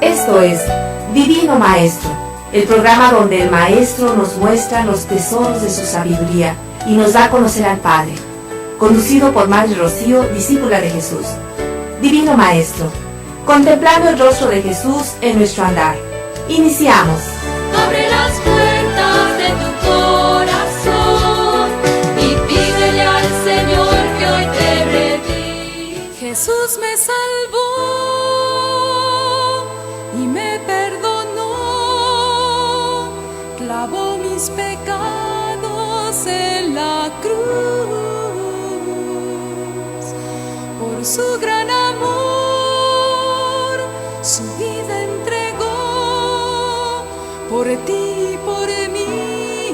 Esto es Divino Maestro, el programa donde el Maestro nos muestra los tesoros de su sabiduría y nos da a conocer al Padre. Conducido por Madre Rocío, discípula de Jesús. Divino Maestro, contemplando el rostro de Jesús en nuestro andar. Iniciamos. Abre las puertas de tu corazón y pídele al Señor que hoy te redime. Jesús me salvó y me perdonó, clavó mis pecados en la cruz. Por su gran amor, su vida entregó. Por ti y por mí,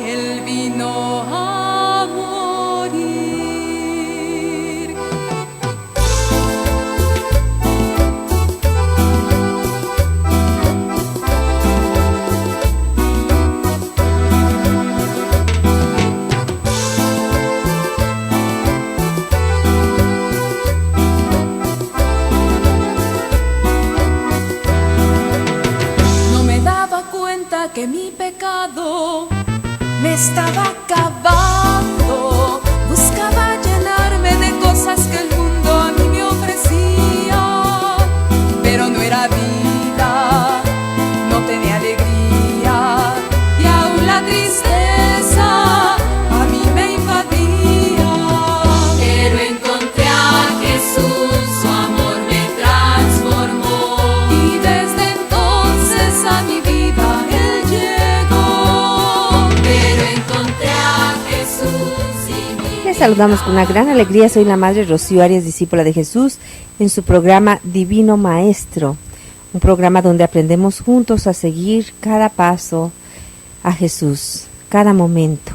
Él vino a morir. Que mi pecado me estaba acabando, buscaba llenarme de cosas que el mundo a mí me ofrecía, pero no era vida, no tenía alegría, y aún la tristeza a mí me invadía. Pero encontré a Jesús, su amor me transformó, y desde entonces a mi vida les saludamos con una gran alegría. Soy la Madre Rocío Arias, discípula de Jesús, en su programa Divino Maestro, un programa donde aprendemos juntos a seguir cada paso a Jesús, cada momento,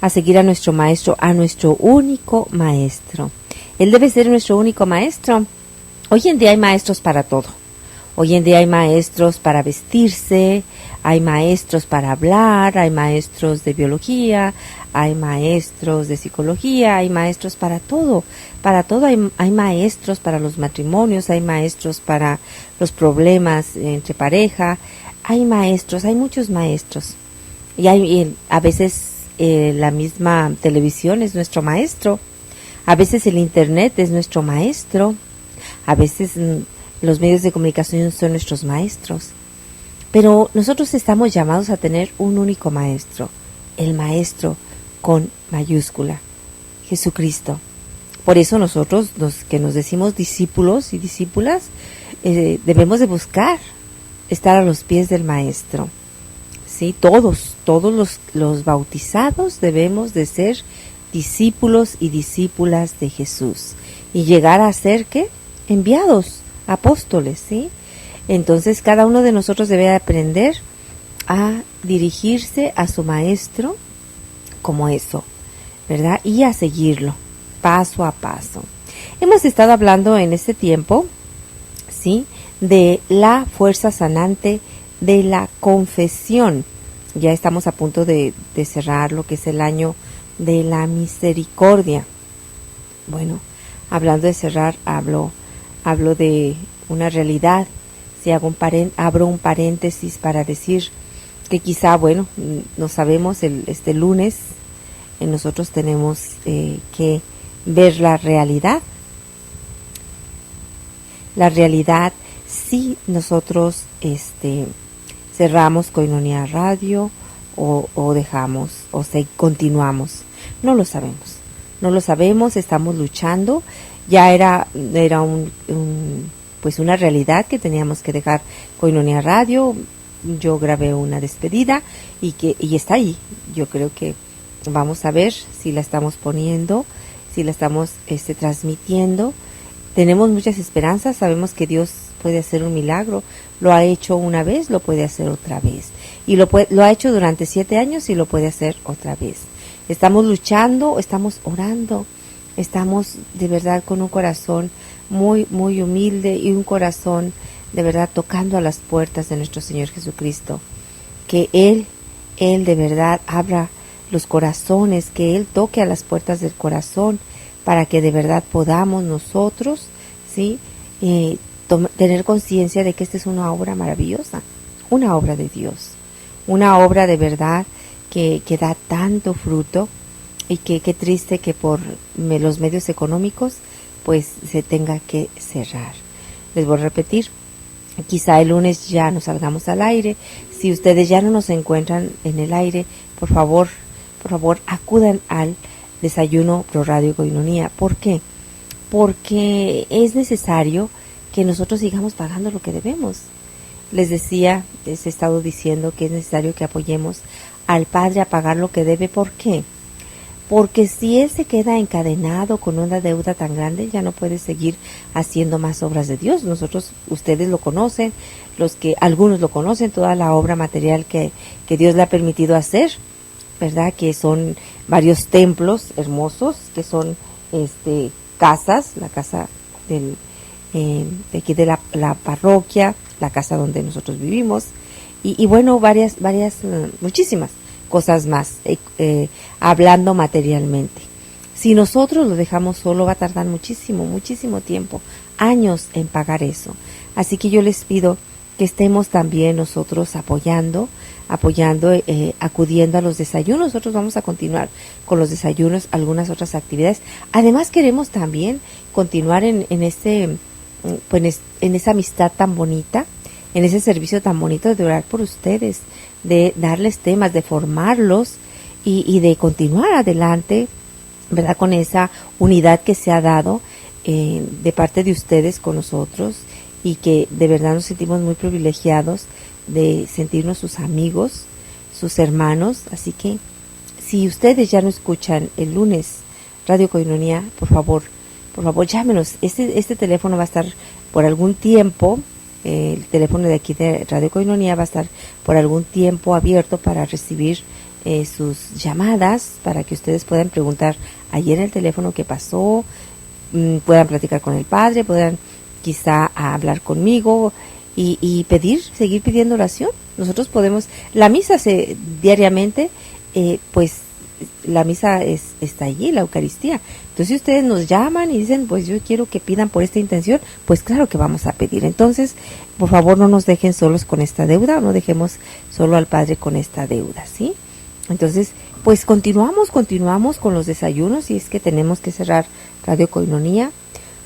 a seguir a nuestro Maestro, a nuestro único Maestro. Él debe ser nuestro único Maestro. Hoy en día hay maestros para todo. Hoy en día hay maestros para vestirse, hay maestros para hablar, hay maestros de biología, hay maestros de psicología, hay maestros para todo. Para todo hay maestros para los matrimonios, hay maestros para los problemas entre pareja, hay maestros, hay muchos maestros. Y a veces la misma televisión es nuestro maestro, a veces el internet es nuestro maestro, a veces los medios de comunicación son nuestros maestros, pero nosotros estamos llamados a tener un único maestro, el Maestro con mayúscula, Jesucristo. Por eso nosotros, los que nos decimos discípulos y discípulas, debemos de buscar estar a los pies del Maestro. Sí, todos los bautizados debemos de ser discípulos y discípulas de Jesús y llegar a ser ¿qué? Enviados, apóstoles, ¿sí? Entonces cada uno de nosotros debe aprender a dirigirse a su Maestro como eso, ¿verdad? Y a seguirlo paso a paso. Hemos estado hablando en este tiempo, ¿sí?, de la fuerza sanante de la confesión. Ya estamos a punto de cerrar lo que es el año de la misericordia. Bueno, hablando de cerrar, hablo de una realidad. Si abro un paréntesis para decir que quizá, bueno, no sabemos, este lunes nosotros tenemos que ver la realidad. La realidad, si nosotros cerramos Koinonia Radio o dejamos continuamos. No lo sabemos, estamos luchando. Ya era pues una realidad que teníamos que dejar Koinonia Radio. Yo grabé una despedida y está ahí. Yo creo que vamos a ver si la estamos poniendo, si la estamos transmitiendo. Tenemos muchas esperanzas, sabemos que Dios puede hacer un milagro. Lo ha hecho una vez, lo puede hacer otra vez. Y lo ha hecho durante 7 años y lo puede hacer otra vez. Estamos luchando, estamos orando, estamos de verdad con un corazón muy, muy humilde y un corazón de verdad tocando a las puertas de nuestro Señor Jesucristo. Que Él de verdad abra los corazones, que Él toque a las puertas del corazón para que de verdad podamos nosotros, ¿sí?, tener conciencia de que esta es una obra maravillosa, una obra de Dios, una obra de verdad que da tanto fruto, y que qué triste que por los medios económicos pues se tenga que cerrar. Les voy a repetir, quizá el lunes ya nos salgamos al aire. Si ustedes ya no nos encuentran en el aire, por favor acudan al desayuno Pro Radio Koinonia. ¿Por qué? Porque es necesario que nosotros sigamos pagando lo que debemos. Les decía, les he estado diciendo que es necesario que apoyemos al Padre a pagar lo que debe. ¿Por qué? Porque si Él se queda encadenado con una deuda tan grande, ya no puede seguir haciendo más obras de Dios. Nosotros, ustedes lo conocen, algunos lo conocen, toda la obra material que Dios le ha permitido hacer, ¿verdad? Que son varios templos hermosos, que son casas, la casa de aquí de la parroquia, la casa donde nosotros vivimos, y bueno, varias, muchísimas cosas más, hablando materialmente. Si nosotros lo dejamos solo, va a tardar muchísimo tiempo, años en pagar eso. Así que yo les pido que estemos también nosotros apoyando, acudiendo a los desayunos. Nosotros vamos a continuar con los desayunos, algunas otras actividades. Además queremos también continuar en esa amistad tan bonita, en ese servicio tan bonito de orar por ustedes, de darles temas, de formarlos y de continuar adelante, ¿verdad? Con esa unidad que se ha dado de parte de ustedes con nosotros, y que de verdad nos sentimos muy privilegiados de sentirnos sus amigos, sus hermanos. Así que si ustedes ya no escuchan el lunes Radio Koinonia, por favor llámenos. Este teléfono va a estar por algún tiempo, el teléfono de aquí de Radio Koinonia va a estar por algún tiempo abierto para recibir sus llamadas, para que ustedes puedan preguntar allí en el teléfono qué pasó, puedan platicar con el Padre, puedan quizá hablar conmigo y seguir pidiendo oración. Nosotros podemos, la misa diariamente, pues la misa está allí, la Eucaristía. Entonces si ustedes nos llaman y dicen, pues yo quiero que pidan por esta intención, pues claro que vamos a pedir. Entonces, por favor, no nos dejen solos con esta deuda, no dejemos solo al Padre con esta deuda, ¿sí? Entonces, pues continuamos con los desayunos, y es que tenemos que cerrar Radio Koinonia.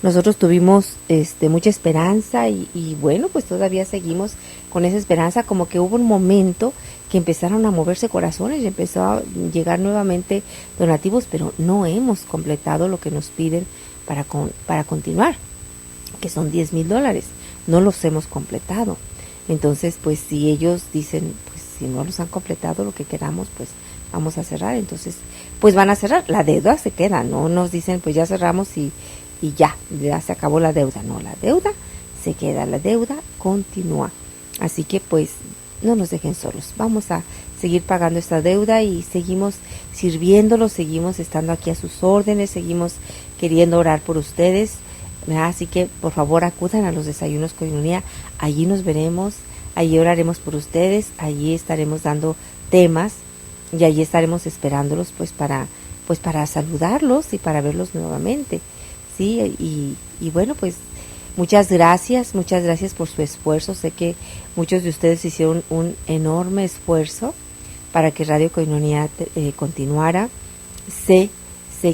Nosotros tuvimos mucha esperanza y bueno, pues todavía seguimos con esa esperanza. Como que hubo un momento que empezaron a moverse corazones y empezó a llegar nuevamente donativos, pero no hemos completado lo que nos piden para continuar, que son $10,000. No los hemos completado. Entonces, pues si ellos dicen, pues si no los han completado lo que queramos, pues vamos a cerrar. Entonces, pues van a cerrar. La deuda se queda, no nos dicen, pues ya cerramos y ya se acabó la deuda. No, la deuda se queda, la deuda continúa. Así que pues no nos dejen solos, vamos a seguir pagando esta deuda y seguimos sirviéndolos, seguimos estando aquí a sus órdenes, seguimos queriendo orar por ustedes, ¿verdad? Así que por favor acudan a los desayunos Koinonia, allí nos veremos, allí oraremos por ustedes, allí estaremos dando temas y allí estaremos esperándolos pues para saludarlos y para verlos nuevamente. Sí, y bueno, pues muchas gracias por su esfuerzo. Sé que muchos de ustedes hicieron un enorme esfuerzo para que Radio Koinonia continuara. Sé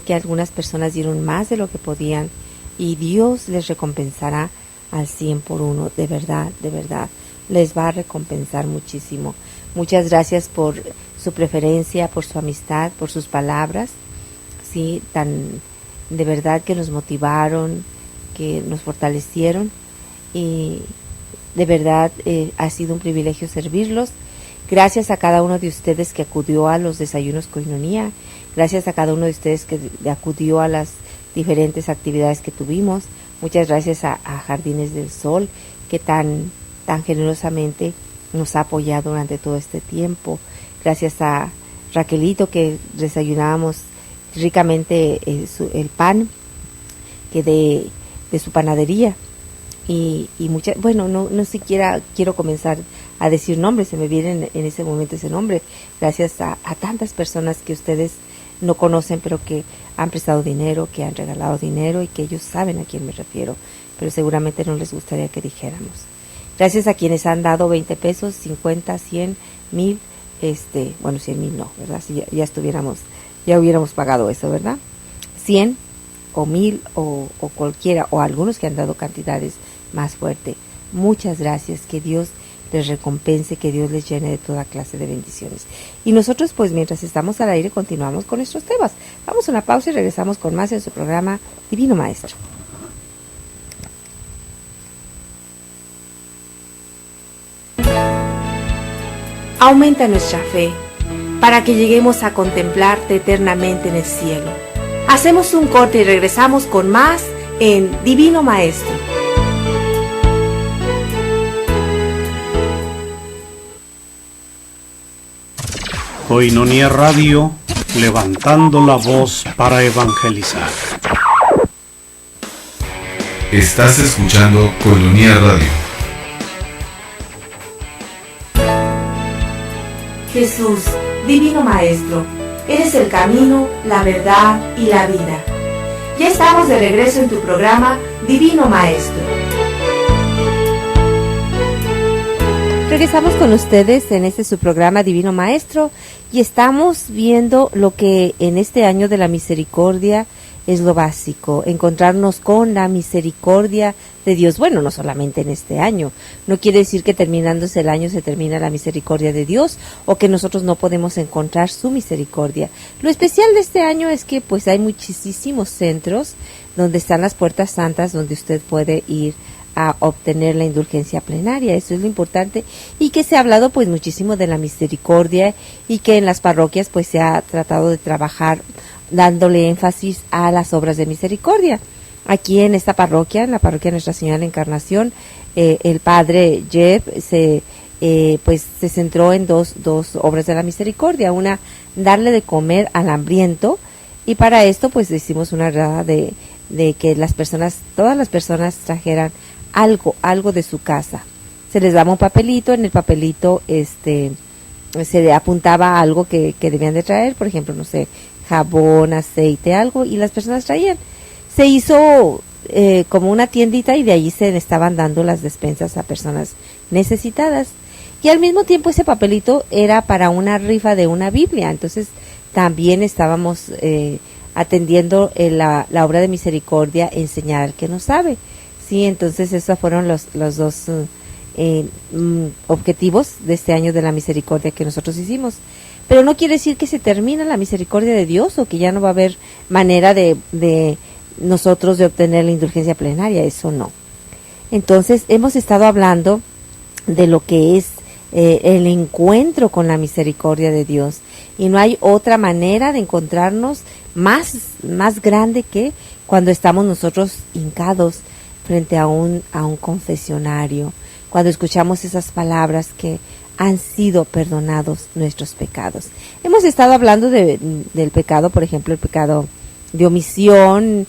que algunas personas dieron más de lo que podían y Dios les recompensará al 100 por 1. De verdad, les va a recompensar muchísimo. Muchas gracias por su preferencia, por su amistad, por sus palabras, sí, de verdad que nos motivaron, que nos fortalecieron, y de verdad ha sido un privilegio servirlos. Gracias a cada uno de ustedes que acudió a los desayunos Koinonia, gracias a cada uno de ustedes que acudió a las diferentes actividades que tuvimos. Muchas gracias a Jardines del Sol, que tan generosamente nos ha apoyado durante todo este tiempo. Gracias a Raquelito, que desayunábamos ricamente el pan que de su panadería, y bueno, no siquiera quiero comenzar a decir nombres, se me viene en ese momento ese nombre. Gracias a tantas personas que ustedes no conocen, pero que han prestado dinero, que han regalado dinero y que ellos saben a quién me refiero, pero seguramente no les gustaría que dijéramos. Gracias a quienes han dado 20 pesos, 50, 100, 1000, 100,000 no, ¿verdad? Si ya hubiéramos pagado eso, ¿verdad? 100 o 1000 o cualquiera, o algunos que han dado cantidades más fuertes. Muchas gracias, que Dios les recompense, que Dios les llene de toda clase de bendiciones. Y nosotros, pues, mientras estamos al aire, continuamos con nuestros temas. Vamos a una pausa y regresamos con más en su programa Divino Maestro. Aumenta nuestra fe para que lleguemos a contemplarte eternamente en el cielo. Hacemos un corte y regresamos con más en Divino Maestro. Koinonia Radio, levantando la voz para evangelizar. Estás escuchando Koinonia Radio. Jesús, Divino Maestro, eres el camino, la verdad y la vida. Ya estamos de regreso en tu programa Divino Maestro. Regresamos con ustedes en su programa Divino Maestro y estamos viendo lo que en este año de la misericordia es lo básico, encontrarnos con la misericordia de Dios. Bueno, no solamente en este año, no quiere decir que terminándose el año se termina la misericordia de Dios o que nosotros no podemos encontrar su misericordia. Lo especial de este año es que pues hay muchísimos centros donde están las puertas santas donde usted puede ir a obtener la indulgencia plenaria. Eso es lo importante, y que se ha hablado pues muchísimo de la misericordia y que en las parroquias pues se ha tratado de trabajar dándole énfasis a las obras de misericordia. Aquí en esta parroquia, en la parroquia Nuestra Señora de la Encarnación, el padre Jeb se centró en dos obras de la misericordia. Una, darle de comer al hambriento, y para esto pues hicimos una grada de que todas las personas trajeran algo de su casa. Se les daba un papelito, en el papelito se le apuntaba algo que debían de traer, por ejemplo, no sé, jabón, aceite, algo, y las personas traían. Se hizo como una tiendita y de ahí se le estaban dando las despensas a personas necesitadas. Y al mismo tiempo ese papelito era para una rifa de una Biblia, entonces también estábamos atendiendo la obra de misericordia, enseñar al que no sabe. Sí, entonces esos fueron los dos objetivos de este año de la misericordia que nosotros hicimos. Pero no quiere decir que se termina la misericordia de Dios o que ya no va a haber manera de nosotros de obtener la indulgencia plenaria, eso no. Entonces hemos estado hablando de lo que es el encuentro con la misericordia de Dios, y no hay otra manera de encontrarnos más grande que cuando estamos nosotros hincados frente a un confesionario, cuando escuchamos esas palabras que han sido perdonados nuestros pecados. Hemos estado hablando del pecado, por ejemplo, el pecado de omisión.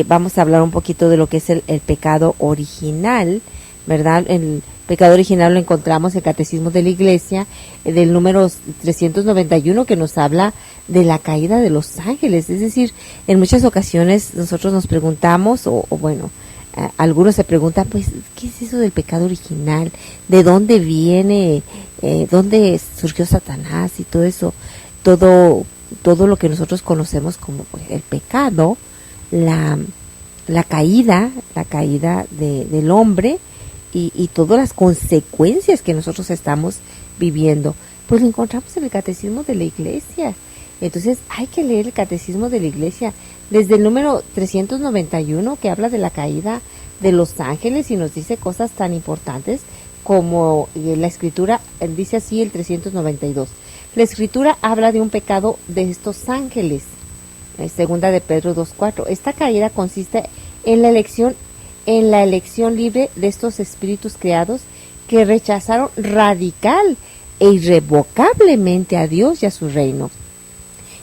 Vamos a hablar un poquito de lo que es el pecado original, ¿verdad? El pecado original lo encontramos en el Catecismo de la Iglesia, del número 391, que nos habla de la caída de los ángeles. Es decir, en muchas ocasiones nosotros nos preguntamos, algunos se preguntan, pues, ¿qué es eso del pecado original? ¿De dónde viene? ¿Dónde surgió Satanás? Y todo eso, todo lo que nosotros conocemos como el pecado, la caída del hombre y todas las consecuencias que nosotros estamos viviendo, pues lo encontramos en el Catecismo de la Iglesia. Entonces hay que leer el Catecismo de la Iglesia desde el número 391, que habla de la caída de los ángeles y nos dice cosas tan importantes como la Escritura dice así, el 392. La Escritura habla de un pecado de estos ángeles, segunda de Pedro 2:4. Esta caída consiste en la elección libre de estos espíritus creados que rechazaron radical e irrevocablemente a Dios y a su reino.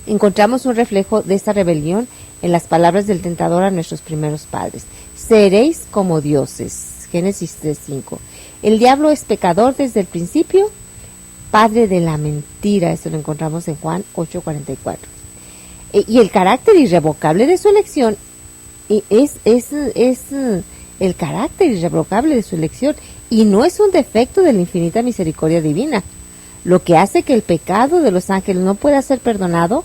Encontramos un reflejo de esta rebelión en las palabras del tentador a nuestros primeros padres. Seréis como dioses. Génesis 3:5. El diablo es pecador desde el principio, padre de la mentira. Esto lo encontramos en Juan 8:44. Y el carácter irrevocable de su elección es el carácter irrevocable de su elección, y no es un defecto de la infinita misericordia divina. Lo que hace que el pecado de los ángeles no pueda ser perdonado,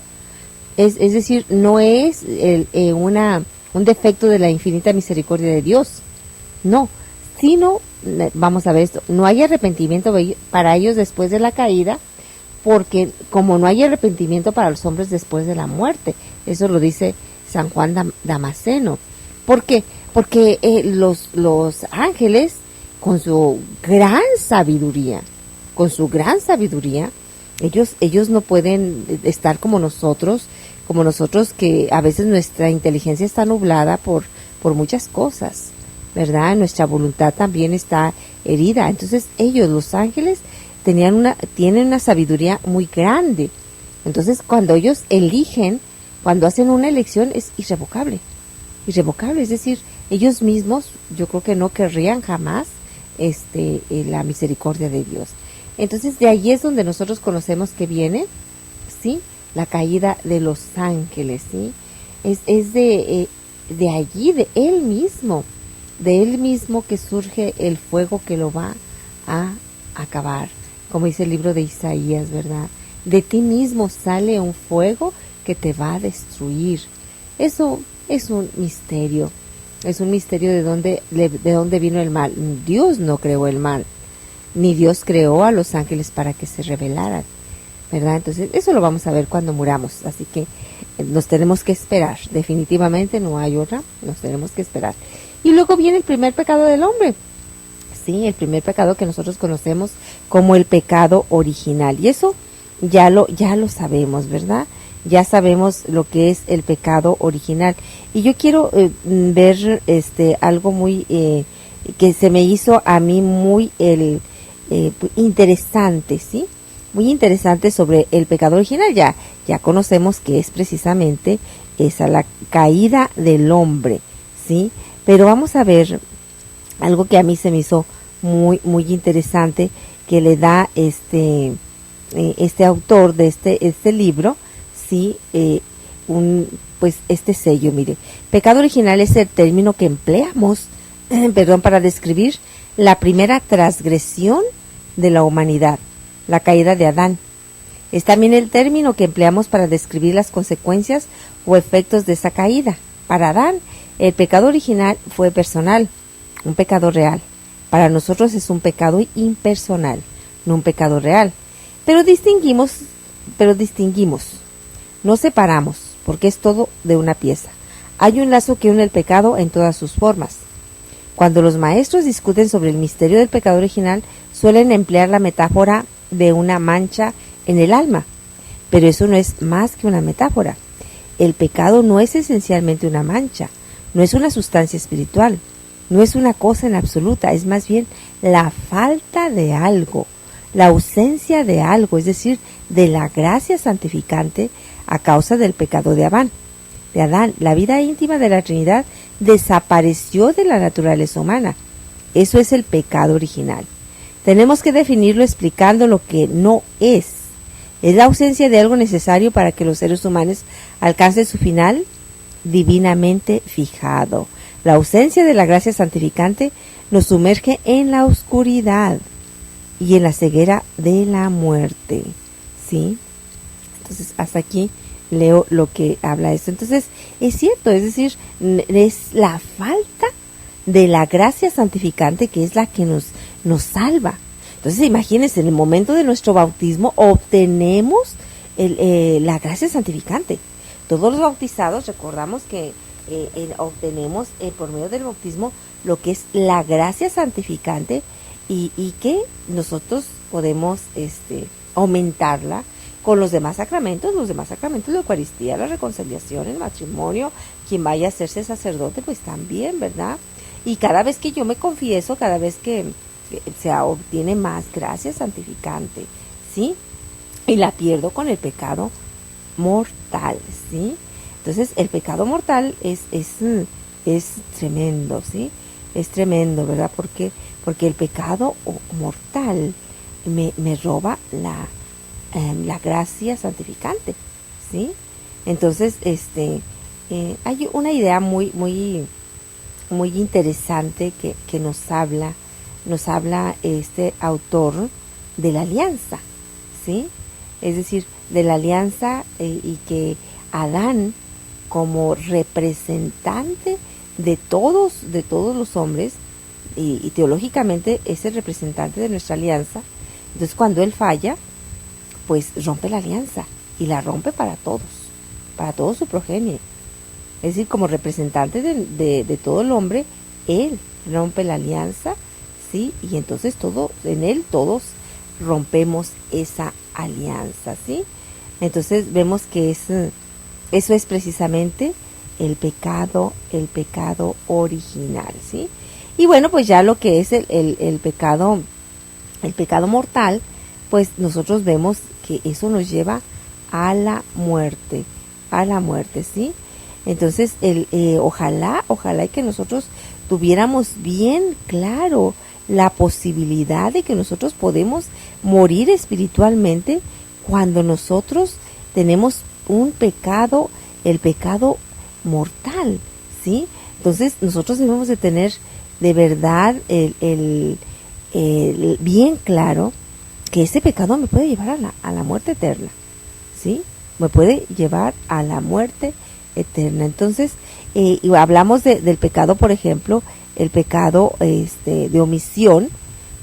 es decir, no es un defecto de la infinita misericordia de Dios, no, sino, vamos a ver esto, no hay arrepentimiento para ellos después de la caída, porque como no hay arrepentimiento para los hombres después de la muerte. Eso lo dice San Juan Damasceno. ¿Por qué? Porque los ángeles, con su gran sabiduría, ellos no pueden estar como nosotros que a veces nuestra inteligencia está nublada por muchas cosas, ¿verdad? Nuestra voluntad también está herida. Entonces ellos, los ángeles, tienen una sabiduría muy grande. Entonces cuando ellos eligen, cuando hacen una elección, es irrevocable, es decir, ellos mismos yo creo que no querrían jamás la misericordia de Dios. Entonces de ahí es donde nosotros conocemos que viene, ¿sí?, la caída de los ángeles, ¿sí? Es de allí, de él mismo que surge el fuego que lo va a acabar, como dice el libro de Isaías, ¿verdad? De ti mismo sale un fuego que te va a destruir. Eso es un misterio de dónde vino el mal. Dios no creó el mal, ni Dios creó a los ángeles para que se rebelaran, ¿verdad? Entonces eso lo vamos a ver cuando muramos, así que nos tenemos que esperar, definitivamente no hay otra, nos tenemos que esperar. Y luego viene el primer pecado del hombre, sí, el primer pecado que nosotros conocemos como el pecado original, y eso ya lo sabemos, ¿verdad? Ya sabemos lo que es el pecado original. Y yo quiero ver algo muy que se me hizo a mí muy interesante, ¿sí? Muy interesante sobre el pecado original. Ya conocemos que es precisamente esa, la caída del hombre, ¿sí? Pero vamos a ver algo que a mí se me hizo muy, muy interesante, que le da este autor de este libro, sí, pues este sello. Mire, pecado original es el término que empleamos, para describir la primera transgresión de la humanidad, la caída de Adán. Es también el término que empleamos para describir las consecuencias o efectos de esa caída. Para Adán, el pecado original fue personal, un pecado real. Para nosotros es un pecado impersonal, no un pecado real. Pero distinguimos, no separamos, porque es todo de una pieza. Hay un lazo que une el pecado en todas sus formas. Cuando los maestros discuten sobre el misterio del pecado original, suelen emplear la metáfora de una mancha en el alma. Pero eso no es más que una metáfora. El pecado no es esencialmente una mancha, no es una sustancia espiritual, no es una cosa en absoluta, es más bien la falta de algo, la ausencia de algo, es decir, de la gracia santificante a causa del pecado de Adán. La vida íntima de la Trinidad desapareció de la naturaleza humana. Eso es el pecado original. Tenemos que definirlo explicando lo que no es. Es la ausencia de algo necesario para que los seres humanos alcancen su final divinamente fijado. La ausencia de la gracia santificante nos sumerge en la oscuridad y en la ceguera de la muerte, ¿sí? Entonces, hasta aquí leo lo que habla esto. Entonces, es cierto, es decir, es la falta de la gracia santificante que es la que nos salva. Entonces, imagínense, en el momento de nuestro bautismo obtenemos la gracia santificante. Todos los bautizados, recordamos que obtenemos por medio del bautismo lo que es la gracia santificante y que nosotros podemos aumentarla con los demás sacramentos, la Eucaristía, la reconciliación, el matrimonio, quien vaya a hacerse sacerdote, pues también, ¿verdad? Y cada vez que yo me confieso, cada vez que se obtiene más gracia santificante, ¿sí? Y la pierdo con el pecado mortal, ¿sí? Entonces, el pecado mortal es tremendo, ¿sí? Es tremendo, ¿verdad? Porque el pecado mortal me roba la gracia santificante, ¿sí? Entonces, hay una idea muy interesante que nos habla este autor de la alianza, ¿sí? Es decir, de la alianza, y que Adán, como representante de todos los hombres, y teológicamente es el representante de nuestra alianza. Entonces, cuando él falla, pues rompe la alianza, y la rompe para todo su progenie. Es decir, como representante de todo el hombre, él rompe la alianza, ¿sí? Y entonces en él todos rompemos esa alianza, ¿sí? Entonces vemos que eso es precisamente el pecado original, ¿sí? Y bueno, pues ya lo que es el pecado mortal, pues nosotros vemos que eso nos lleva a la muerte, ¿sí? Entonces, ojalá que nosotros tuviéramos bien claro la posibilidad de que nosotros podemos morir espiritualmente cuando nosotros tenemos un pecado, el pecado mortal, ¿sí? Entonces, nosotros debemos de tener de verdad el bien claro que ese pecado me puede llevar a la muerte eterna, ¿sí? Me puede llevar a la muerte eterna. Entonces, y hablamos del pecado, por ejemplo, el pecado de omisión,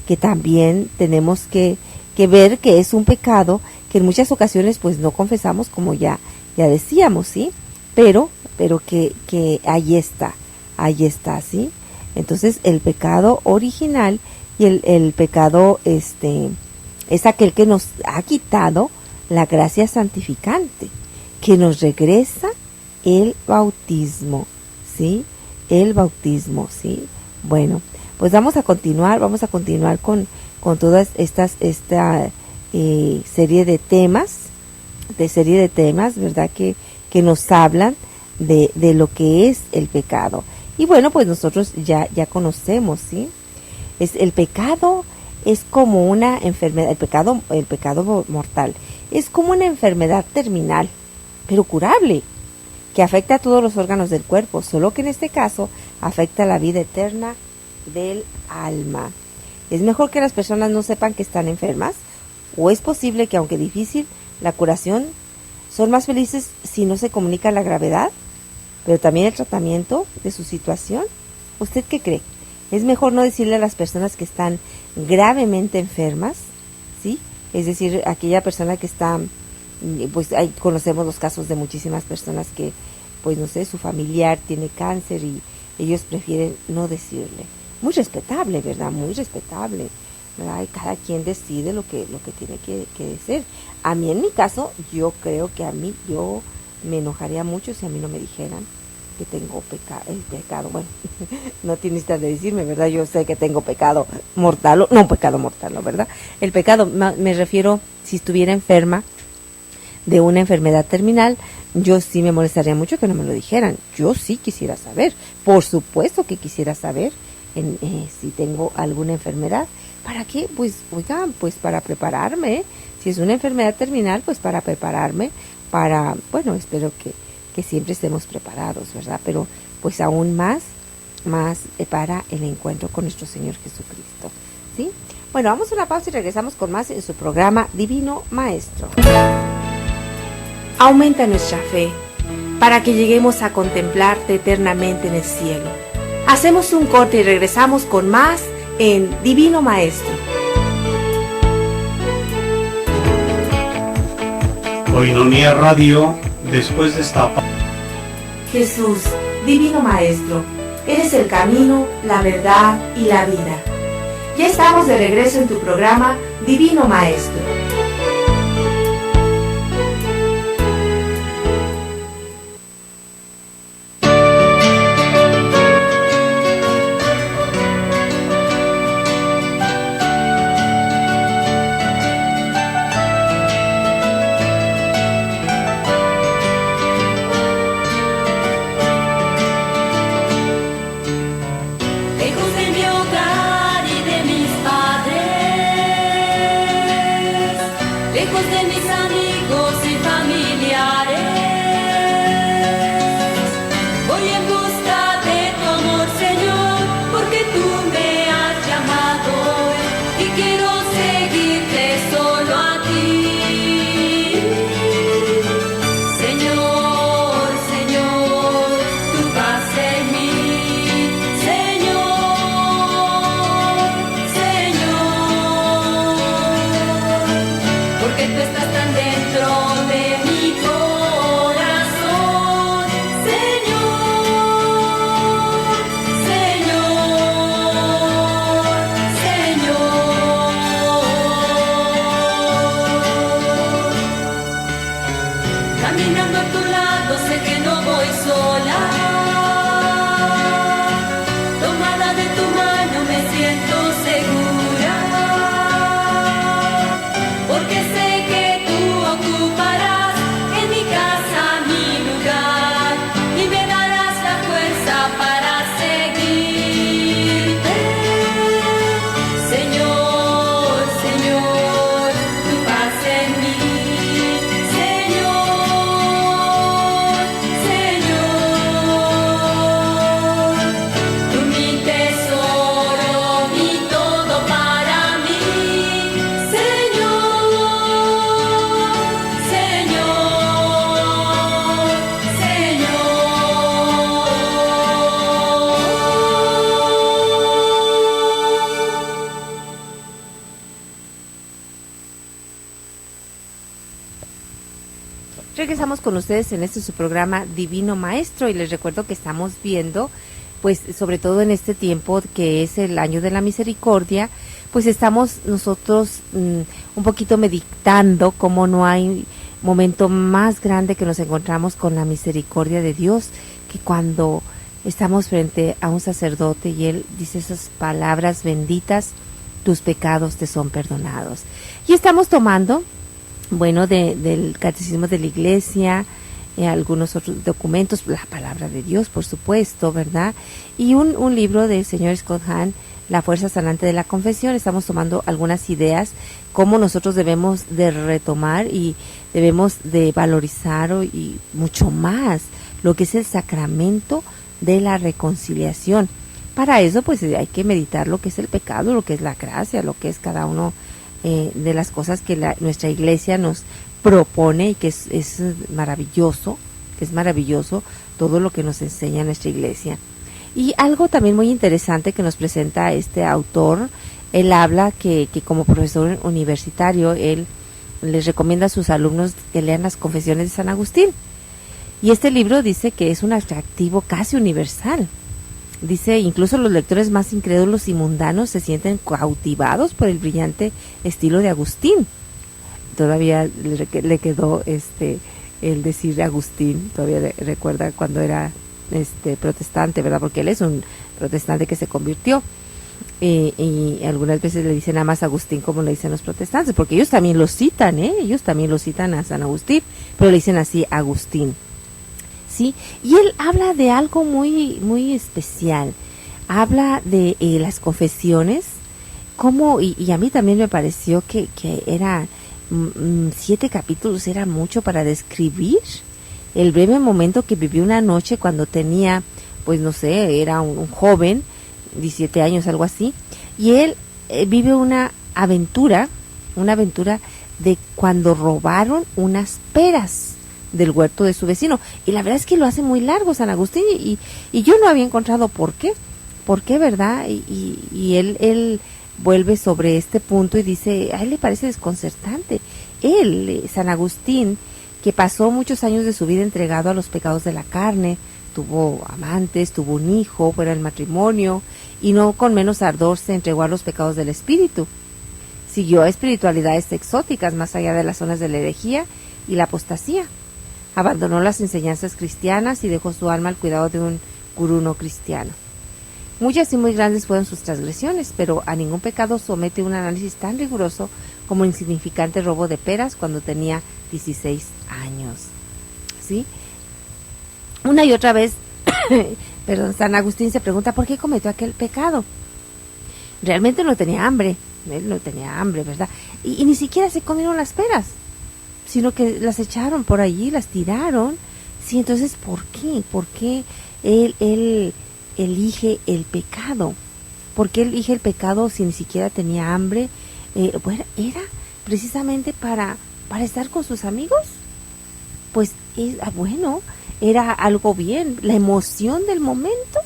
que también tenemos que ver que es un pecado que en muchas ocasiones pues no confesamos, como ya decíamos, ¿sí? Pero que ahí está, ¿sí? Entonces, el pecado original y el pecado es aquel que nos ha quitado la gracia santificante, que nos regresa el bautismo, ¿sí? El bautismo, ¿sí? Bueno, pues vamos a continuar con todas esta serie de temas, ¿verdad? Que nos hablan de lo que es el pecado. Y bueno, pues nosotros ya conocemos, ¿sí? El pecado es como una enfermedad, el pecado mortal es como una enfermedad terminal, pero curable, que afecta a todos los órganos del cuerpo, solo que en este caso afecta la vida eterna del alma. Es mejor que las personas no sepan que están enfermas, o es posible que, aunque difícil, la curación, son más felices si no se comunica la gravedad, pero también el tratamiento de su situación. ¿Usted qué cree? ¿Es mejor no decirle a las personas que están gravemente enfermas? ¿Sí? Es decir, aquella persona que está, pues ahí conocemos los casos de muchísimas personas que, pues no sé, su familiar tiene cáncer y ellos prefieren no decirle. Muy respetable, ¿verdad? Muy respetable, ¿verdad? Y cada quien decide lo que tiene que decir. A mí, en mi caso, yo creo que yo me enojaría mucho si a mí no me dijeran que tengo el pecado. Bueno, no tienes que decirme, ¿verdad? Yo sé que tengo pecado mortal, no, pecado mortal, ¿no? ¿Verdad? El pecado, me refiero, si estuviera enferma de una enfermedad terminal, yo sí me molestaría mucho que no me lo dijeran. Yo sí quisiera saber, por supuesto que quisiera saber si tengo alguna enfermedad. ¿Para qué? Pues, oigan, pues para prepararme, ¿eh? Si es una enfermedad terminal, pues para prepararme, bueno, espero que siempre estemos preparados, ¿verdad? Pero pues aún más para el encuentro con nuestro Señor Jesucristo, ¿sí? Bueno, vamos a una pausa y regresamos con más en su programa Divino Maestro. Aumenta nuestra fe para que lleguemos a contemplarte eternamente en el cielo. Hacemos un corte y regresamos con más en Divino Maestro. Koinonia Radio, después de esta... Jesús, Divino Maestro, eres el camino, la verdad y la vida. Ya estamos de regreso en tu programa Divino Maestro. Lejos de mis amigos y familiares, Regresamos con ustedes en su programa Divino Maestro y les recuerdo que estamos viendo, pues sobre todo en este tiempo que es el año de la misericordia, pues estamos nosotros un poquito meditando cómo no hay momento más grande que nos encontramos con la misericordia de Dios que cuando estamos frente a un sacerdote y él dice esas palabras benditas, tus pecados te son perdonados. Y estamos tomando, bueno, del Catecismo de la Iglesia, algunos otros documentos, la palabra de Dios, por supuesto, ¿verdad? Y un libro del señor Scott Hahn, La fuerza sanante de la confesión. Estamos tomando algunas ideas, cómo nosotros debemos de retomar y debemos de valorizar y mucho más lo que es el sacramento de la reconciliación. Para eso, pues hay que meditar lo que es el pecado, lo que es la gracia, lo que es cada uno de las cosas que nuestra Iglesia nos propone y que es maravilloso, todo lo que nos enseña nuestra Iglesia. Y algo también muy interesante que nos presenta este autor, él habla que como profesor universitario, él les recomienda a sus alumnos que lean las Confesiones de San Agustín. Y este libro dice que es un atractivo casi universal. Dice, incluso los lectores más incrédulos y mundanos se sienten cautivados por el brillante estilo de Agustín. Todavía le quedó el decir de Agustín, todavía recuerda cuando era protestante, ¿verdad? Porque él es un protestante que se convirtió. Y algunas veces le dicen nada más Agustín como le dicen los protestantes, porque ellos también lo citan, ellos también lo citan a San Agustín, pero le dicen así Agustín. ¿Sí? Y él habla de algo muy, muy especial. Habla de las confesiones, como, y a mí también me pareció que era 7 capítulos, era mucho para describir el breve momento que vivió una noche cuando tenía, pues no sé, era un joven, 17 años, algo así, y él vive una aventura de cuando robaron unas peras del huerto de su vecino, y la verdad es que lo hace muy largo San Agustín, y yo no había encontrado por qué, ¿verdad? Y él vuelve sobre este punto y dice, a él le parece desconcertante. San Agustín, que pasó muchos años de su vida entregado a los pecados de la carne, tuvo amantes, tuvo un hijo fuera del matrimonio, y no con menos ardor se entregó a los pecados del espíritu. Siguió espiritualidades exóticas más allá de las zonas de la herejía y la apostasía. Abandonó las enseñanzas cristianas y dejó su alma al cuidado de un gurú no cristiano. Muchas y muy grandes fueron sus transgresiones, pero a ningún pecado somete un análisis tan riguroso como el insignificante robo de peras cuando tenía 16 años. ¿Sí? Una y otra vez, San Agustín se pregunta por qué cometió aquel pecado. Realmente no tenía hambre, él no tenía hambre, ¿verdad? Y ni siquiera se comieron las peras, sino que las echaron por allí, las tiraron. Sí, entonces, ¿por qué? ¿Por qué él elige el pecado? ¿Por qué elige el pecado si ni siquiera tenía hambre? Bueno, era precisamente para estar con sus amigos. Pues, bueno, era algo bien, la emoción del momento.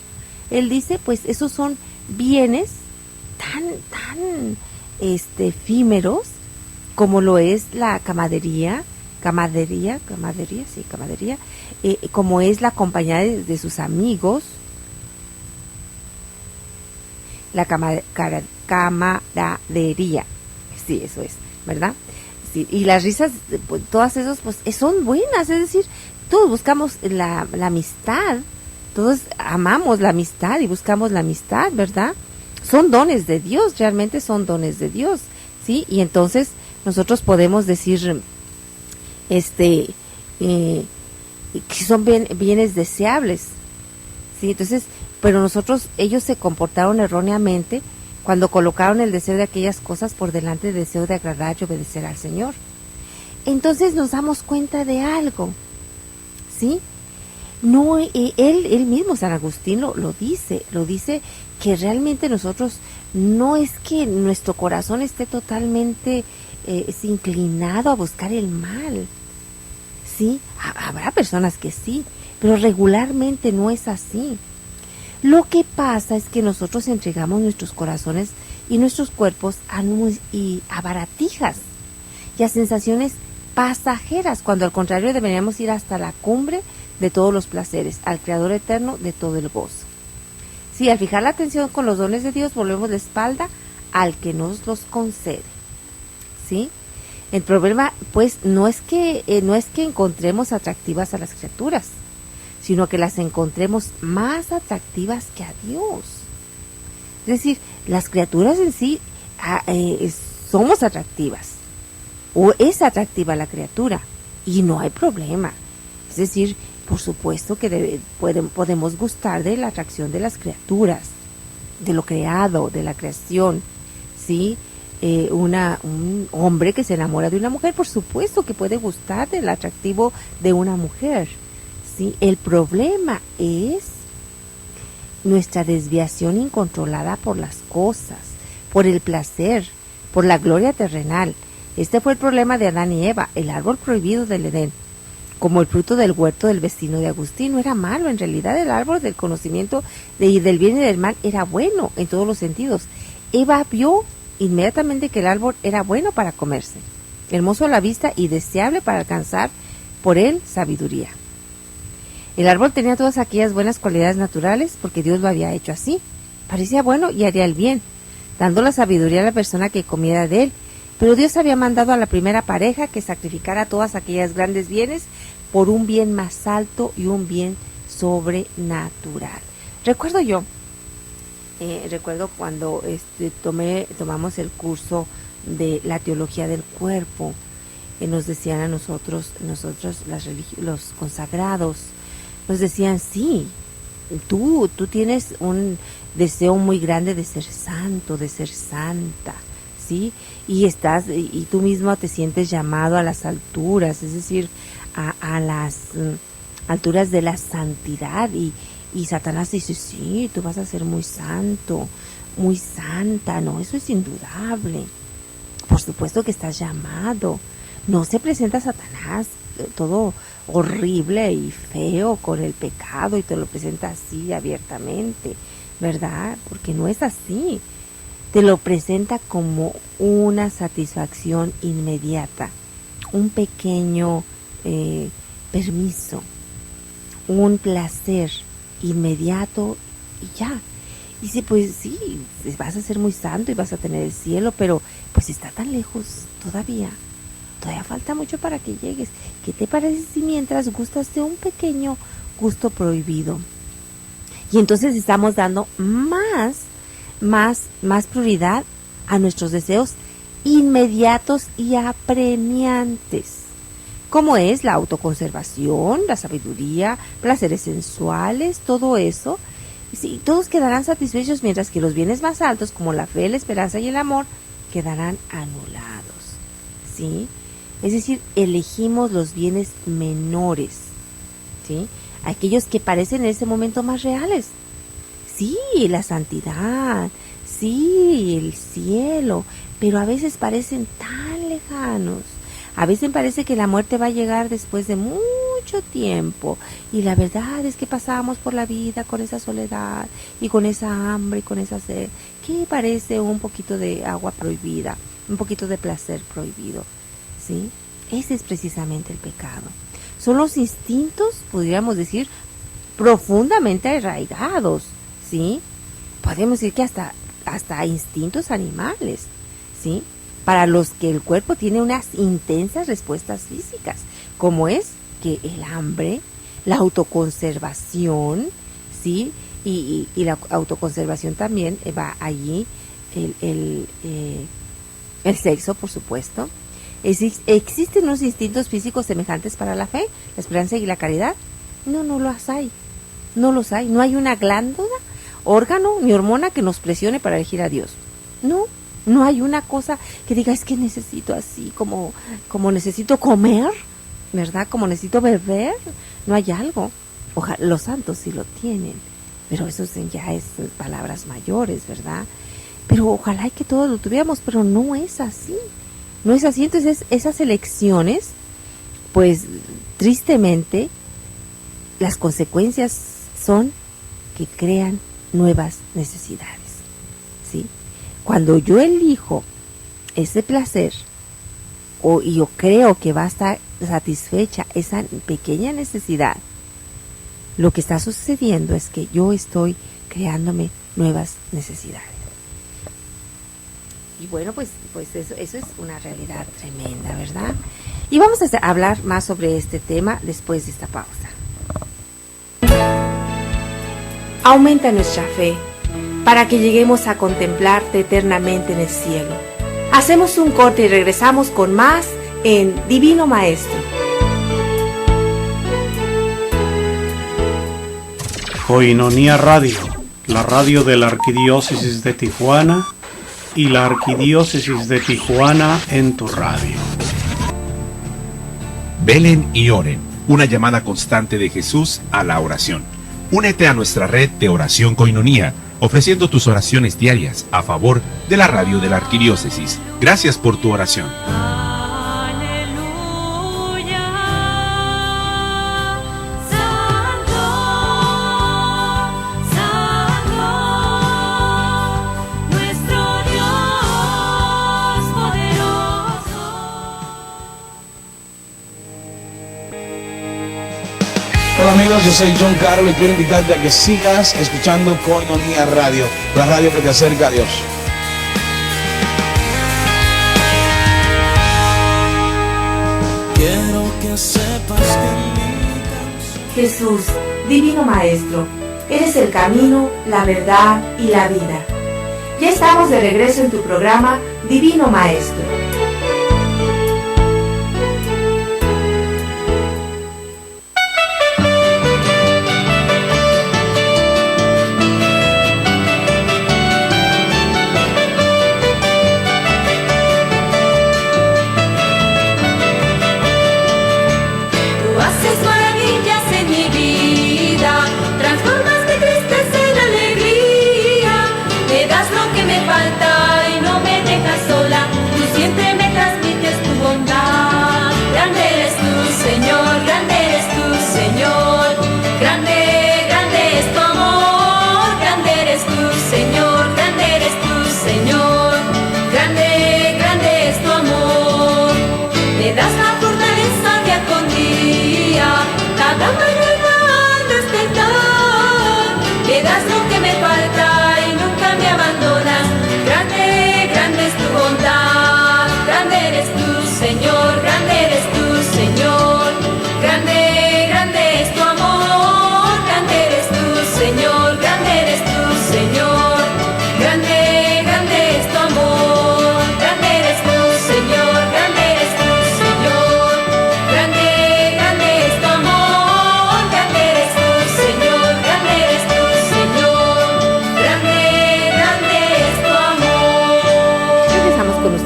Él dice, pues, esos son bienes tan efímeros como lo es la camadería, como es la compañía de sus amigos, la camaradería, sí, eso es, ¿verdad? Sí, y las risas, pues, todas esas, pues, son buenas, es decir, todos buscamos la amistad, todos amamos la amistad y buscamos la amistad, ¿verdad? Son dones de Dios, realmente son dones de Dios, ¿sí? Y entonces nosotros podemos decir, que son bienes deseables, ¿sí? Entonces, pero ellos se comportaron erróneamente cuando colocaron el deseo de aquellas cosas por delante del deseo de agradar y obedecer al Señor. Entonces nos damos cuenta de algo, ¿sí? No, él mismo, San Agustín, lo dice que realmente nosotros, no es que nuestro corazón esté totalmente inclinado a buscar el mal, ¿sí? Habrá personas que sí, pero regularmente no es así. Lo que pasa es que nosotros entregamos nuestros corazones y nuestros cuerpos a baratijas y a sensaciones pasajeras, cuando al contrario deberíamos ir hasta la cumbre de todos los placeres, al Creador eterno de todo el gozo. Sí, al fijar la atención con los dones de Dios, volvemos la espalda al que nos los concede. ¿Sí? El problema, pues, no es que encontremos atractivas a las criaturas, sino que las encontremos más atractivas que a Dios. Es decir, las criaturas en sí somos atractivas, o es atractiva la criatura, y no hay problema. Es decir, por supuesto que podemos gustar de la atracción de las criaturas, de lo creado, de la creación, ¿sí? Un hombre que se enamora de una mujer, por supuesto que puede gustar del atractivo de una mujer, ¿sí? El problema es nuestra desviación incontrolada por las cosas, por el placer, por la gloria terrenal. Este fue el problema de Adán y Eva, el árbol prohibido del Edén. Como el fruto del huerto del vecino de Agustín no era malo, en realidad el árbol del conocimiento del bien y del mal era bueno en todos los sentidos. Eva vio inmediatamente que el árbol era bueno para comerse, hermoso a la vista y deseable para alcanzar por él sabiduría. El árbol tenía todas aquellas buenas cualidades naturales porque Dios lo había hecho así. Parecía bueno y haría el bien, dando la sabiduría a la persona que comiera de él. Pero Dios había mandado a la primera pareja que sacrificara todas aquellas grandes bienes por un bien más alto y un bien sobrenatural. Recuerdo cuando tomamos el curso de la teología del cuerpo, nos decían a nosotros los consagrados, nos decían, sí, tú tienes un deseo muy grande de ser santo, de ser santa, ¿sí? Y tú mismo te sientes llamado a las alturas, es decir, a las alturas de la santidad, y Satanás dice, sí, tú vas a ser muy santo, muy santa, no, eso es indudable, por supuesto que estás llamado. No se presenta Satanás todo horrible y feo con el pecado y te lo presenta así abiertamente, ¿verdad? Porque no es así. Te lo presenta como una satisfacción inmediata, un pequeño permiso, un placer inmediato y ya. Y dice, pues sí, vas a ser muy santo y vas a tener el cielo, pero pues está tan lejos todavía falta mucho para que llegues. ¿Qué te parece si mientras gustas de un pequeño gusto prohibido? Y entonces estamos dando más prioridad a nuestros deseos inmediatos y apremiantes, como es la autoconservación, la sabiduría, placeres sensuales, todo eso. Sí, todos quedarán satisfechos, mientras que los bienes más altos, como la fe, la esperanza y el amor, quedarán anulados, ¿sí? Es decir, elegimos los bienes menores, ¿sí? Aquellos que parecen en ese momento más reales. Sí, la santidad, sí, el cielo, pero a veces parecen tan lejanos. A veces parece que la muerte va a llegar después de mucho tiempo, y la verdad es que pasamos por la vida con esa soledad y con esa hambre y con esa sed, que parece un poquito de agua prohibida, un poquito de placer prohibido, ¿sí? Ese es precisamente el pecado. Son los instintos, podríamos decir, profundamente arraigados, ¿sí? Podemos decir que hasta instintos animales, ¿sí? Para los que el cuerpo tiene unas intensas respuestas físicas, como es que el hambre, la autoconservación, ¿sí? Y la autoconservación también va allí, el sexo, por supuesto. ¿Existen unos instintos físicos semejantes para la fe, la esperanza y la caridad? No los hay. No los hay. No hay una glándula, órgano ni hormona que nos presione para elegir a Dios. No hay una cosa que diga, es que necesito así, como necesito comer, ¿verdad? Como necesito beber. No hay algo. Ojalá, los santos sí lo tienen, pero eso ya es palabras mayores, ¿verdad? Pero ojalá que todos lo tuviéramos, pero no es así. No es así. Entonces esas elecciones, pues tristemente, las consecuencias son que crean nuevas necesidades, ¿sí? Cuando yo elijo ese placer y yo creo que va a estar satisfecha esa pequeña necesidad, lo que está sucediendo es que yo estoy creándome nuevas necesidades. Y bueno, pues eso es una realidad tremenda, ¿verdad? Y vamos a hablar más sobre este tema después de esta pausa. Aumenta nuestra fe para que lleguemos a contemplarte eternamente en el cielo. Hacemos un corte y regresamos con más en Divino Maestro. Koinonia Radio, la radio de la Arquidiócesis de Tijuana y la Arquidiócesis de Tijuana en tu radio. Velen y oren, una llamada constante de Jesús a la oración. Únete a nuestra red de oración Koinonia, ofreciendo tus oraciones diarias a favor de la radio de la Arquidiócesis. Gracias por tu oración. Hola amigos, yo soy John Carlos y quiero invitarte a que sigas escuchando Koinonia Radio, la radio que te acerca a Dios. Quiero que sepas que Jesús, Divino Maestro, eres el camino, la verdad y la vida. Ya estamos de regreso en tu programa Divino Maestro.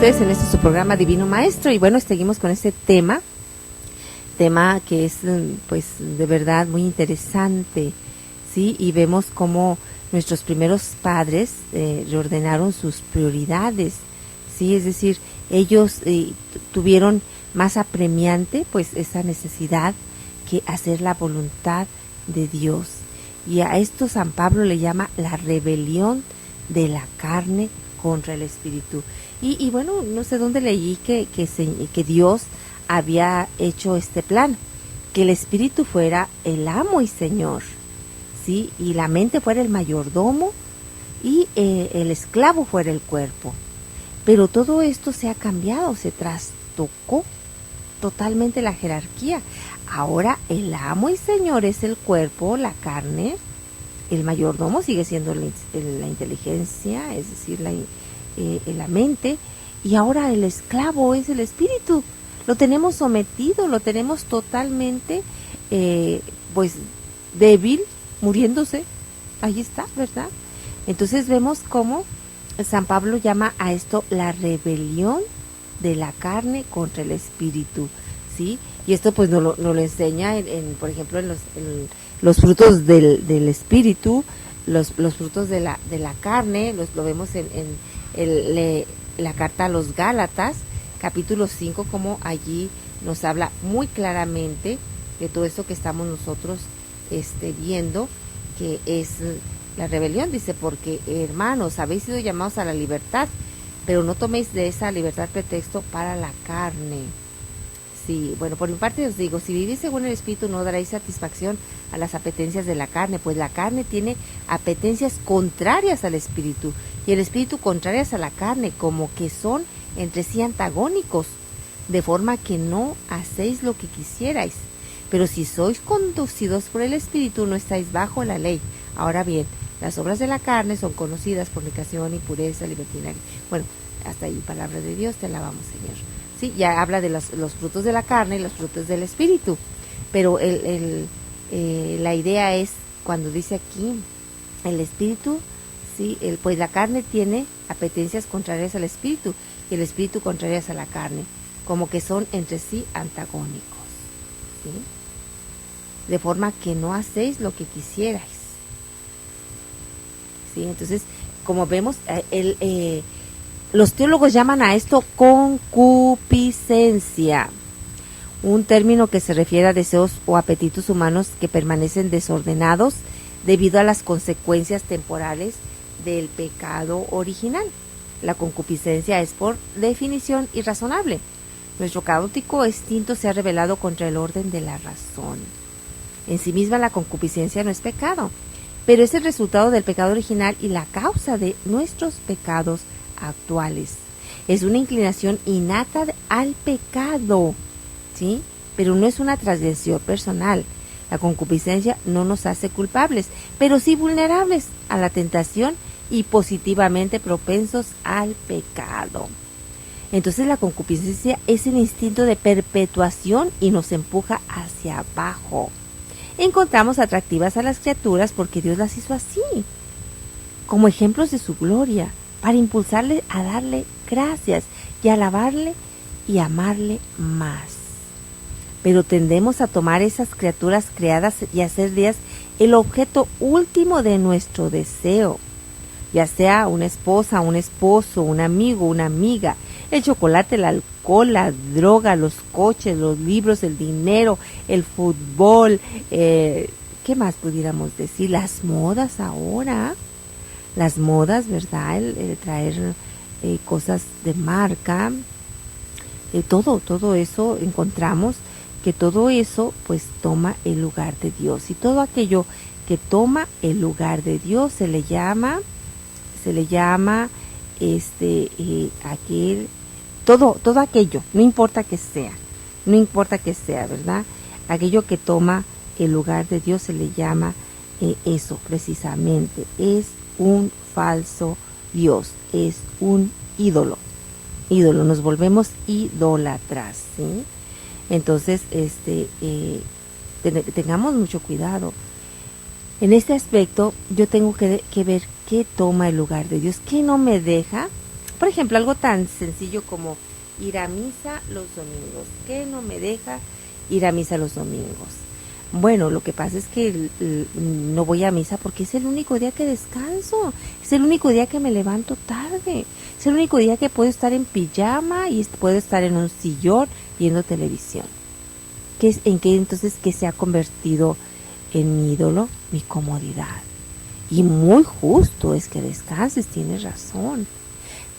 En este su programa Divino Maestro, y bueno, seguimos con este tema que es pues de verdad muy interesante, sí, y vemos cómo nuestros primeros padres reordenaron sus prioridades, sí, es decir, ellos tuvieron más apremiante pues esa necesidad que hacer la voluntad de Dios, y a esto San Pablo le llama la rebelión de la carne contra el espíritu. Y bueno, no sé dónde leí que Dios había hecho este plan, que el espíritu fuera el amo y señor, ¿sí? Y la mente fuera el mayordomo y el esclavo fuera el cuerpo. Pero todo esto se ha cambiado, se trastocó totalmente la jerarquía. Ahora el amo y señor es el cuerpo, la carne, el mayordomo sigue siendo la inteligencia, es decir, la mente, y ahora el esclavo es el espíritu. Lo tenemos sometido, lo tenemos totalmente pues débil, muriéndose. Ahí está, ¿verdad? Entonces vemos cómo San Pablo llama a esto la rebelión de la carne contra el espíritu, ¿sí? Y esto pues nos lo enseña por ejemplo en los frutos del espíritu, los frutos de la carne, lo vemos en la carta a los Gálatas, capítulo 5, como allí nos habla muy claramente de todo esto que estamos nosotros viendo, que es la rebelión. Dice, porque hermanos, habéis sido llamados a la libertad, pero no toméis de esa libertad pretexto para la carne. Sí, bueno, por mi parte os digo, si vivís según el Espíritu no daréis satisfacción a las apetencias de la carne, pues la carne tiene apetencias contrarias al Espíritu, y el Espíritu contrarias a la carne, como que son entre sí antagónicos, de forma que no hacéis lo que quisierais. Pero si sois conducidos por el Espíritu, no estáis bajo la ley. Ahora bien, las obras de la carne son conocidas: fornicación, impureza, libertinaje. Bueno, hasta ahí, palabra de Dios, te alabamos, Señor. Sí, ya habla de los frutos de la carne y los frutos del Espíritu. Pero la idea es, cuando dice aquí, el Espíritu, sí, pues la carne tiene apetencias contrarias al Espíritu, y el Espíritu contrarias a la carne, como que son entre sí antagónicos, ¿sí? De forma que no hacéis lo que quisierais. ¿Sí? Entonces, como vemos, los teólogos llaman a esto concupiscencia, un término que se refiere a deseos o apetitos humanos que permanecen desordenados debido a las consecuencias temporales del pecado original. La concupiscencia es, por definición, irrazonable. Nuestro caótico instinto se ha rebelado contra el orden de la razón. En sí misma la concupiscencia no es pecado, pero es el resultado del pecado original y la causa de nuestros pecados actuales. Es una inclinación innata al pecado, ¿sí? Pero no es una transgresión personal. La concupiscencia no nos hace culpables, pero sí vulnerables a la tentación y positivamente propensos al pecado. Entonces la concupiscencia es el instinto de perpetuación y nos empuja hacia abajo. Encontramos atractivas a las criaturas porque Dios las hizo así, como ejemplos de su gloria, para impulsarle a darle gracias y alabarle y amarle más. Pero tendemos a tomar esas criaturas creadas y hacer de ellas el objeto último de nuestro deseo, ya sea una esposa, un esposo, un amigo, una amiga, el chocolate, el alcohol, la droga, los coches, los libros, el dinero, el fútbol, ¿qué más pudiéramos decir? Las modas ahora, las modas, ¿verdad? El traer cosas de marca, todo eso encontramos que todo eso pues toma el lugar de Dios, y todo aquello que toma el lugar de Dios se le llama todo aquello, no importa que sea, ¿verdad? Aquello que toma el lugar de Dios se le llama eso precisamente, es un falso Dios, es un ídolo, nos volvemos idólatras, ¿sí? Entonces, tengamos mucho cuidado. En este aspecto, yo tengo que ver qué toma el lugar de Dios, qué no me deja. Por ejemplo, algo tan sencillo como ir a misa los domingos. ¿Qué no me deja ir a misa los domingos? Bueno, lo que pasa es que no voy a misa porque es el único día que descanso, es el único día que me levanto tarde, es el único día que puedo estar en pijama y puedo estar en un sillón viendo televisión. ¿En qué entonces que se ha convertido en mi ídolo? Mi comodidad. Y muy justo es que descanses, tienes razón,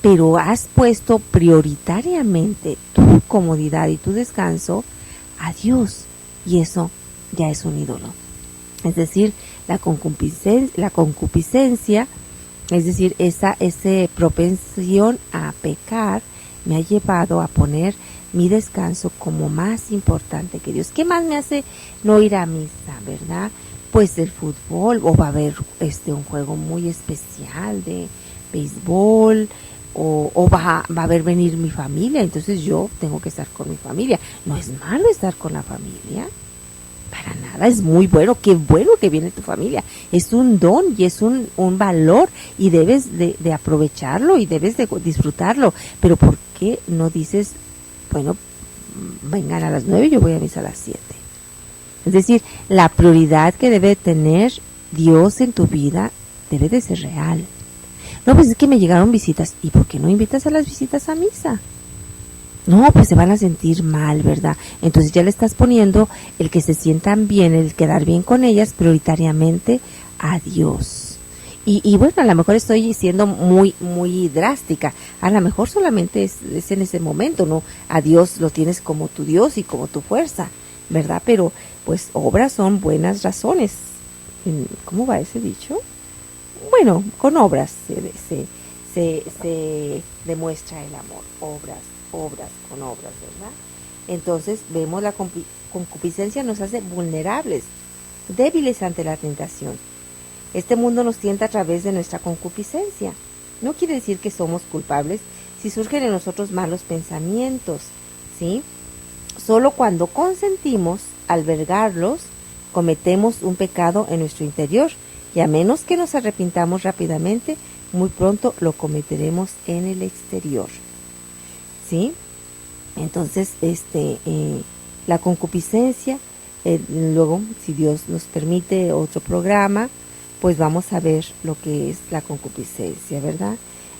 pero has puesto prioritariamente tu comodidad y tu descanso a Dios, y eso ya es un ídolo. Es decir, la concupiscencia, es decir, esa propensión a pecar me ha llevado a poner mi descanso como más importante que Dios. ¿Qué más me hace no ir a misa, verdad? Pues el fútbol, o va a haber un juego muy especial de béisbol, o va a ver venir mi familia, entonces yo tengo que estar con mi familia. No es malo estar con la familia, para nada, es muy bueno, qué bueno que viene tu familia, es un don y es un valor, y debes de aprovecharlo y debes de disfrutarlo. Pero ¿por qué no dices, bueno, vengan a las 9 y yo voy a misa a las 7? Es decir, la prioridad que debe tener Dios en tu vida debe de ser real. No, pues es que me llegaron visitas. ¿Y por qué no invitas a las visitas a misa? No, pues se van a sentir mal, ¿verdad? Entonces ya le estás poniendo el que se sientan bien, el quedar bien con ellas, prioritariamente a Dios. Y bueno, a lo mejor estoy siendo muy drástica. A lo mejor solamente es en ese momento, ¿no? A Dios lo tienes como tu Dios y como tu fuerza, ¿verdad? Pero pues obras son buenas razones. ¿Cómo va ese dicho? Bueno, con obras se demuestra el amor. Obras con obras, ¿verdad? Entonces vemos la concupiscencia nos hace vulnerables, débiles ante la tentación. Este mundo nos tienta a través de nuestra concupiscencia. No quiere decir que somos culpables si surgen en nosotros malos pensamientos, ¿sí? Solo cuando consentimos albergarlos, cometemos un pecado en nuestro interior, y a menos que nos arrepintamos rápidamente, muy pronto lo cometeremos en el exterior, ¿sí? Entonces, la concupiscencia, luego, si Dios nos permite otro programa, pues vamos a ver lo que es la concupiscencia, ¿verdad?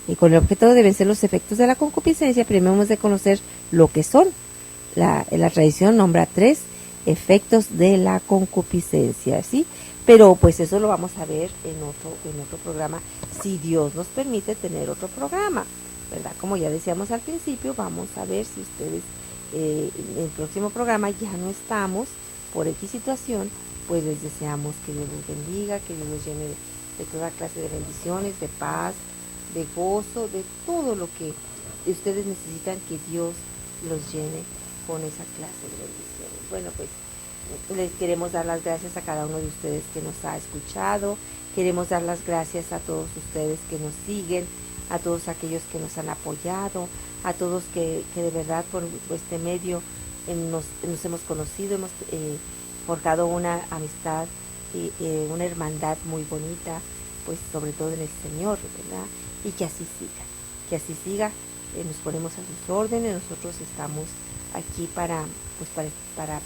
Y con el objeto de vencer los efectos de la concupiscencia, primero hemos de conocer lo que son. La tradición nombra 3 efectos de la concupiscencia, ¿sí? Pero pues eso lo vamos a ver en otro programa, si Dios nos permite tener otro programa, ¿verdad? Como ya decíamos al principio, vamos a ver si ustedes en el próximo programa ya no estamos por X situación, pues les deseamos que Dios los bendiga, que Dios los llene de toda clase de bendiciones, de paz, de gozo, de todo lo que ustedes necesitan, que Dios los llene con esa clase de bendiciones. Bueno, pues les queremos dar las gracias a cada uno de ustedes que nos ha escuchado, queremos dar las gracias a todos ustedes que nos siguen, a todos aquellos que nos han apoyado, a todos que de verdad por este medio nos hemos conocido, hemos forjado una amistad, una hermandad muy bonita, pues sobre todo en el Señor, ¿verdad? Y que así siga, nos ponemos a sus órdenes, nosotros estamos aquí para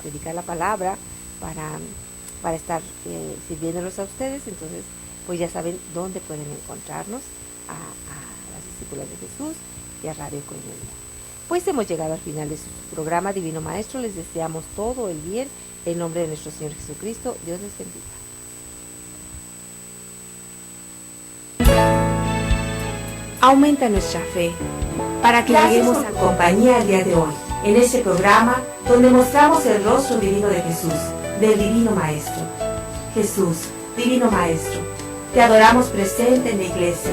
predicar la palabra, para estar sirviéndolos a ustedes. Entonces pues ya saben dónde pueden encontrarnos, a las discípulas de Jesús y a Radio Coinonia. Pues hemos llegado al final de su programa Divino Maestro. Les deseamos todo el bien en nombre de nuestro Señor Jesucristo. Dios les bendiga. Aumenta nuestra fe para que lleguemos a compañía el día de hoy, en este programa donde mostramos el rostro divino de Jesús, del Divino Maestro. Jesús, Divino Maestro, te adoramos presente en la Iglesia,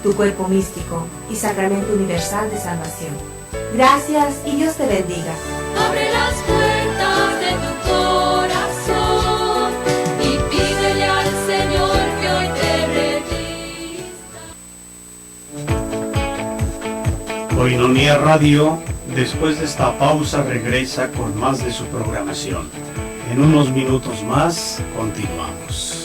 tu cuerpo místico y sacramento universal de salvación. Gracias y Dios te bendiga. Abre las puertas de tu corazón y pídele al Señor que hoy te revista. Coinonía Radio, después de esta pausa, regresa con más de su programación. En unos minutos más, continuamos.